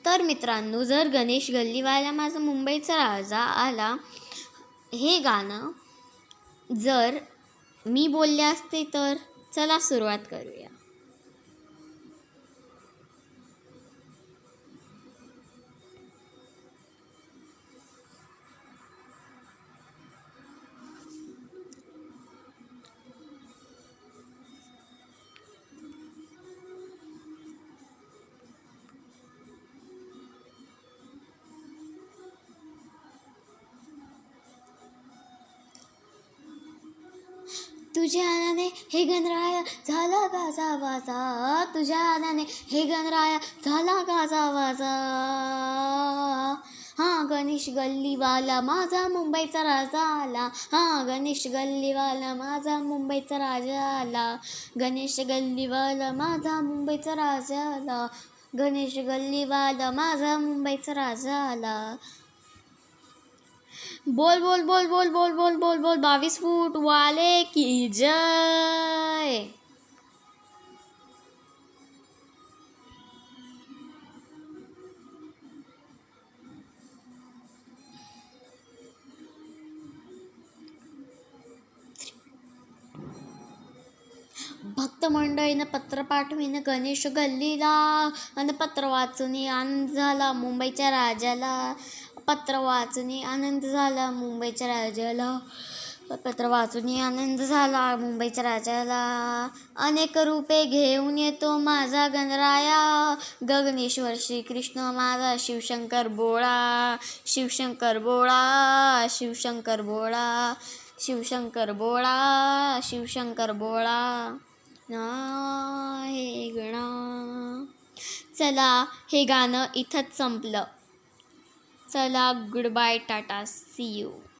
तर मित्रांनो, जर गणेश गल्लीवाला माझा मुंबईचा राजा आला हे गाणं जर मी बोलले असते तर चला सुरुवात करूया. तुझ्या आनाने हे गणराया झाला गाजा वाजा, तुझ्या आनाने हे गणराया झाला गाजा वाजा. हा गणेश गल्लीवाला माझा मुंबईचा राजा आला, हा गणेश गल्लीवाला माझा मुंबईचा राजा आला, गणेश गल्लीवाला माझा मुंबईचा राजा आला, गणेश गल्लीवाला माझा मुंबईचा राजा आला. बोल बोल बोल बोल बोल बोल बोल बोल 22 फूट वाले की जय. भक्त मंडळीनं पत्र पाठवीन गणेश गल्लीला, आणि पत्र वाचून आनंद झाला मुंबईच्या राजाला, पत्र वाचून आनंद झाला मुंबईच्या राजाला, पत्र वाचून आनंद झाला मुंबईच्या राजाला. अनेक रूपे घेऊन येतो माझा गणराया, गगनेश्वर श्रीकृष्ण माझा शिवशंकर बोळा, शिवशंकर बोळा, शिवशंकर बोळा, शिवशंकर बोळा, शिवशंकर बोळा. हे गणा. चला हे गाणं इथंच संपलं. चला goodbye, tata, see you.